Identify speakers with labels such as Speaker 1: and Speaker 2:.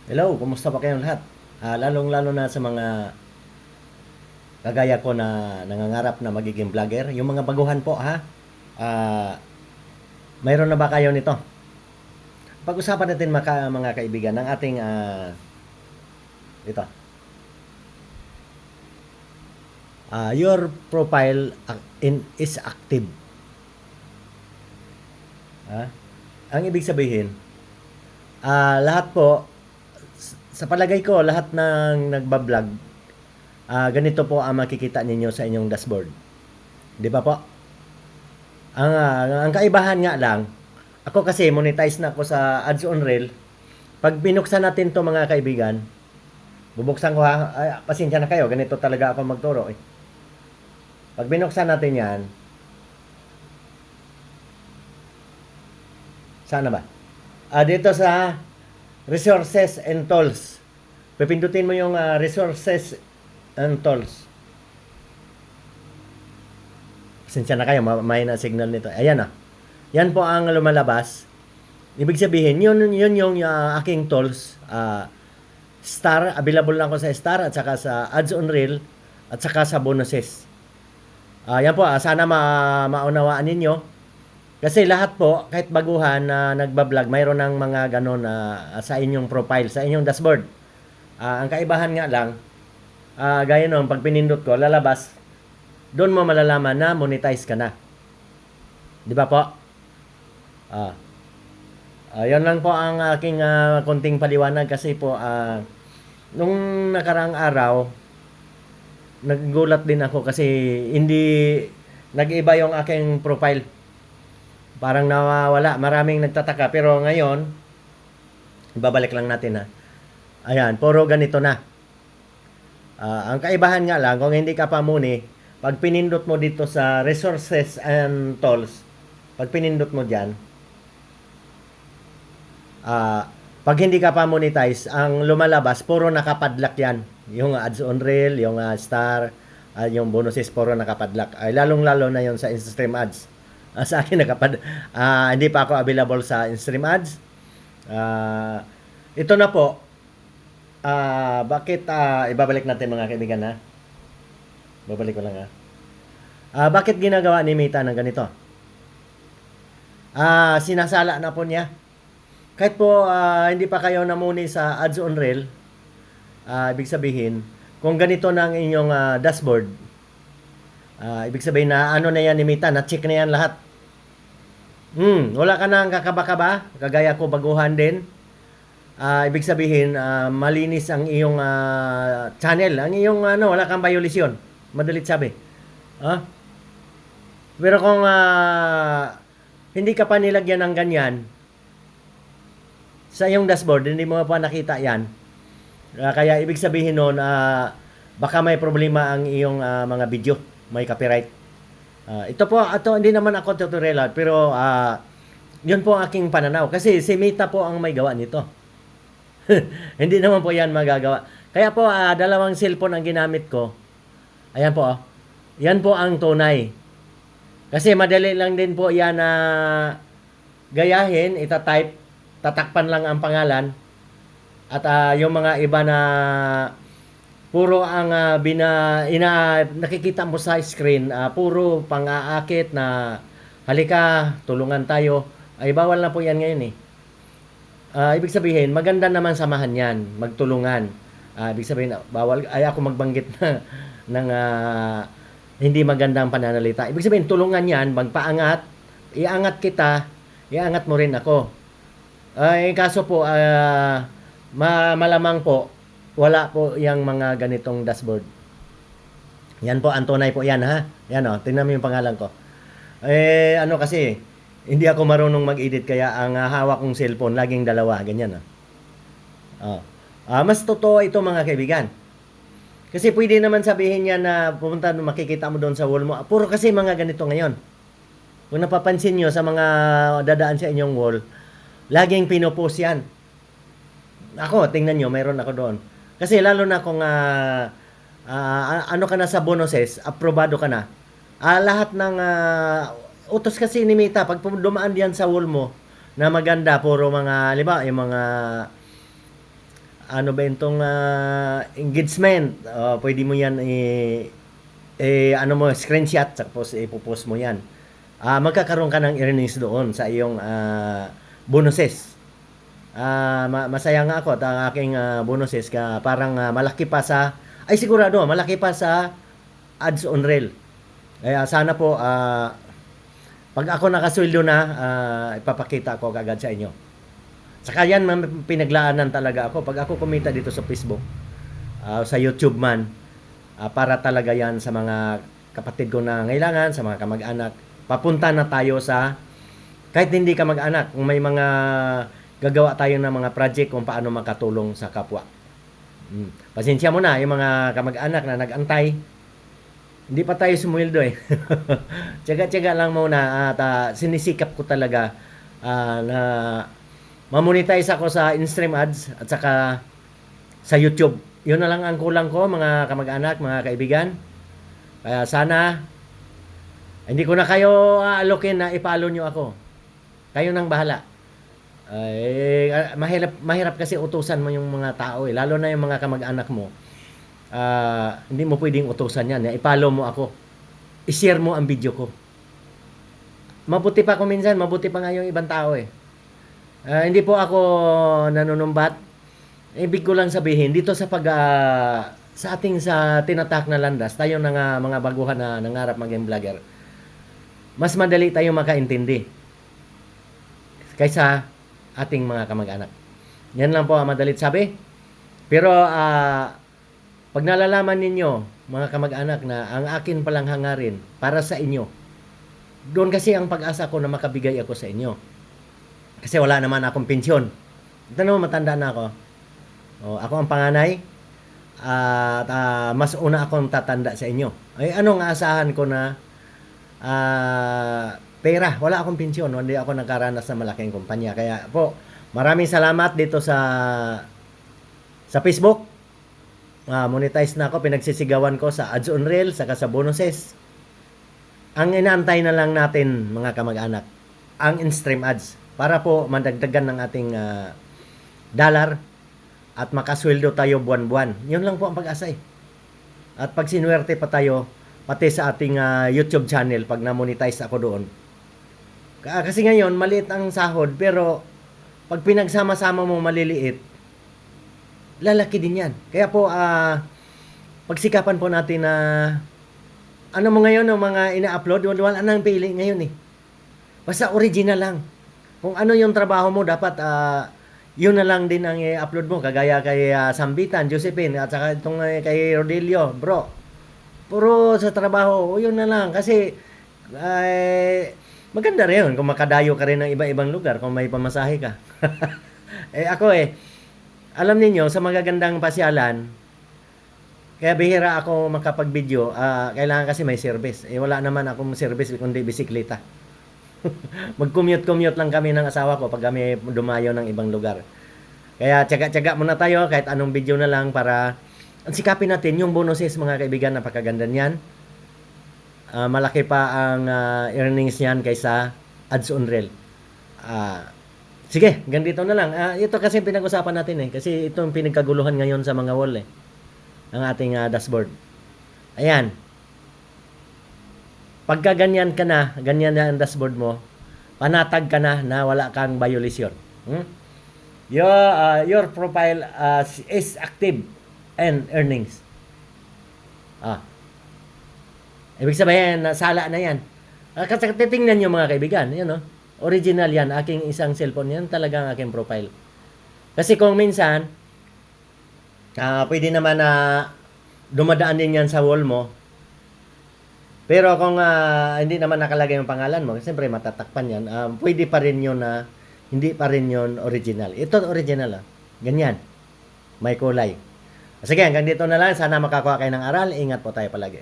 Speaker 1: Hello, kumusta pa kayong lahat? Lalong-lalo na sa mga kagaya ko na nangangarap na magiging vlogger. Yung mga baguhan po ha, ah, mayroon na ba kayo nito? Pag-usapan natin mga kaibigan ng ating ito. Your profile is active. Ha? Ang ibig sabihin, lahat po, sa palagay ko, lahat ng nagbablog, ganito po ang makikita ninyo sa inyong dashboard. Di ba po? Ang kaibahan nga lang, ako kasi monetize na ako sa Ads on Reel. Pag binuksan natin to mga kaibigan, bubuksan ko ha, ay, pasensya na kayo, ganito talaga ako magturo eh. Pag binuksan natin yan, sana ba? Dito sa Resources and Tools. Pipindutin mo yung Resources and Tools. Pasensya na kayo, may na signal nito. Ayan ah. Yan po ang lumalabas. Ibig sabihin, yun yung aking tools. Star, available lang ko sa Star at saka sa Ads on Reel at saka sa bonuses. Yan po, sana maunawaan ninyo. Kasi lahat po, kahit baguhan na nagbablog, mayroon ng mga ganon sa inyong profile, sa inyong dashboard. Ang kaibahan nga lang, gaya nun, pag pinindot ko, lalabas, doon mo malalaman na monetize ka na. Di ba po? Yan lang po ang aking konting paliwanag kasi po, nung nakaraang araw, naggulat din ako kasi hindi nag-iba yung aking profile. Parang nawawala. Maraming nagtataka. Pero ngayon, babalik lang natin ha. Ayan, puro ganito na. Ang kaibahan nga lang, kung hindi ka pa muni, pag pinindot mo dito sa Resources and Tools, pag pinindot mo dyan, pag hindi ka pa monetize, ang lumalabas, puro nakapadlock yan. Yung Ads on Reel, yung Star, yung bonuses, puro nakapadlock. Ay, lalong-lalo na yon sa in-stream ads. Sa akin, hindi pa ako available sa in-stream ads. Ito na po. Bakit, ibabalik natin mga kaibigan ha? Babalik ko lang ha. Bakit ginagawa ni Meta ng ganito? Sinasala na po niya. Kahit po hindi pa kayo namuni sa Ads on Reel, ibig sabihin, kung ganito na ang inyong dashboard, ibig sabihin na ano na yan ni Meta, na-check na yan lahat. Wala ka nang kakaba-kaba, kagaya ko baguhan din. Ibig sabihin, malinis ang iyong channel, ang iyong wala kang violasyon. Madalit sabi. Pero kung hindi ka pa nilagyan ng ganyan, sa iyong dashboard, hindi mo pa nakita yan. Kaya ibig sabihin nun, baka may problema ang iyong mga video. May copyright. Ito hindi naman ako tutorial, pero yun po ang aking pananaw. Kasi si Meta po ang may gawa nito. Hindi naman po yan magagawa. Kaya po, dalawang cellphone ang ginamit ko. Ayan po. Yan po ang tunay. Kasi madali lang din po yan na gayahin, itatype, tatakpan lang ang pangalan. At yung mga iba na puro ang nakikita mo sa screen, puro pang-aakit na halika, tulungan tayo. Ay bawal na po yan ngayon eh. Ibig sabihin, maganda naman samahan yan, magtulungan. Ibig sabihin, bawal, ay ako magbanggit na ng hindi magandang pananalita. Ibig sabihin, tulungan yan, magpaangat, iangat kita, iangat mo rin ako. Kaso po, malamang po, wala po yung mga ganitong dashboard. Yan po, ang tunay po yan ha. Yan o, tingnan mo yung pangalan ko. Kasi, hindi ako marunong mag-edit kaya ang hawak kong cellphone, laging dalawa, ganyan mas totoo ito mga kaibigan. Kasi pwede naman sabihin niya na pumunta, makikita mo doon sa wall mo. Puro kasi mga ganito ngayon. Kung napapansin nyo sa mga dadaan sa inyong wall, laging pinopost yan. Ako, tingnan nyo, mayroon ako doon. Kasi lalo na kung ano ka na sa bonuses, aprobado ka na. Lahat ng utos kasi ni Meta, pag dumaan diyan sa wall mo, na maganda, puro mga, liba, yung mga ano ba itong engagement. Pwede mo yan ano mo, screenshot, tapos ipopost mo yan. Magkakaroon ka ng earnings doon sa iyong bonuses. Masaya nga ako at ang aking bonuses parang malaki pa sa, ay sigurado, malaki pa sa ads on reel. Kaya sana po, pag ako nakasweldo na, ipapakita ko agad sa inyo. Saka yan, pinaglaanan talaga ako. Pag ako kumita dito sa Facebook, sa YouTube man, para talaga yan sa mga kapatid ko na ngailangan, sa mga kamag-anak. Papunta na tayo sa, kahit hindi kamag-anak, kung may mga gagawa tayo ng mga project kung paano makatulong sa kapwa. Pasensya mo na, yung mga kamag-anak na nag-antay, hindi pa tayo sumweldo eh. Tiyaga-tiyaga lang muna at sinisikap ko talaga na mamonetize ako sa in-stream ads at saka sa YouTube. Yun na lang ang kulang ko, mga kamag-anak, mga kaibigan. Kaya sana hindi ko na kayo alokin na ipalo nyo ako. Kayo nang bahala. Mahirap kasi utusan mo yung mga tao eh. Lalo na yung mga kamag-anak mo. Hindi mo pwedeng utusan yan. Ipalo mo ako. I-share mo ang video ko. Mabuti pa kung minsan, mabuti pa nga yung ibang tao eh. Hindi po ako nanunumbat. Ibig ko lang sabihin, dito sa sa ating sa tinatak na landas, tayo na nga mga baguhan na nangarap maging vlogger, mas madali tayo makaintindi kaysa ating mga kamag-anak. Yan lang po ang madalit sabi. Pero pag nalalaman ninyo, mga kamag-anak, na ang akin palang hangarin para sa inyo, doon kasi ang pag-asa ko na makabigay ako sa inyo. Kasi wala naman akong pensyon. Ito naman, matanda na ako. Ako ang panganay. At mas una akong tatanda sa inyo. Ay, anong aasahan ko na pera? Wala akong pensyon. Hindi ako nagkaranas ng malaking kumpanya. Kaya po, maraming salamat dito sa Facebook. Monetize na ako. Pinagsisigawan ko sa ads on reel, saka sa bonuses. Ang inaantay na lang natin, mga kamag-anak, ang in-stream ads. Para po madagdagan ng ating dollar at makasweldo tayo buwan-buwan. Yun lang po ang pag-asa eh. At pag sinuwerte pa tayo, pati sa ating YouTube channel, pag na-monetize ako doon. Kasi ngayon, maliit ang sahod, pero pag pinagsama-sama mo maliliit, lalaki din yan. Kaya po, pagsikapan po natin na ano mo ngayon, ang mga ina-upload, wala nang pili ngayon eh. Basta original lang. Kung ano yung trabaho mo, dapat yun na lang din ang i-upload mo. Kagaya kay Sambitan, Josephine, at saka itong kay Rodelio, bro. Puro sa trabaho, yun na lang. Kasi maganda rin yun kung makadayo ka rin ng iba-ibang lugar kung may pamasahe ka. Ako alam niyo sa magagandang pasyalan, kaya bihira ako makapag-video, kailangan kasi may service. Wala naman akong service kundi bisikleta. Mag-commute lang kami ng asawa ko pag kami dumayo ng ibang lugar. Kaya tiyaga-tiyaga muna tayo kahit anong video na lang para sikapin natin yung bonuses, mga kaibigan. Napakaganda niyan. Malaki pa ang earnings niyan kaysa ads on reel. Sige, ganito na lang. Ito kasi pinag-usapan natin kasi itong pinagkaguluhan ngayon sa mga wall ng ating dashboard. Ayan. Pagka ganyan ka na, ganyan na ang dashboard mo, panatag ka na wala kang violation. Your profile is active and earnings. Ibig sabihin, sala na yan. Kasi titingnan nyo mga kaibigan, original yan, aking isang cellphone yan, talagang aking profile. Kasi kung minsan, pwede naman na dumadaan din yan sa wall mo. Pero kung hindi naman nakalagay yung pangalan mo, siyempre matatakpan yan. Pwede pa rin yun na hindi pa rin yun original. Ito original. Ganyan. May kulay. Sige, hanggang dito na lang. Sana makakuha kayo ng aral. Ingat po tayo palagi.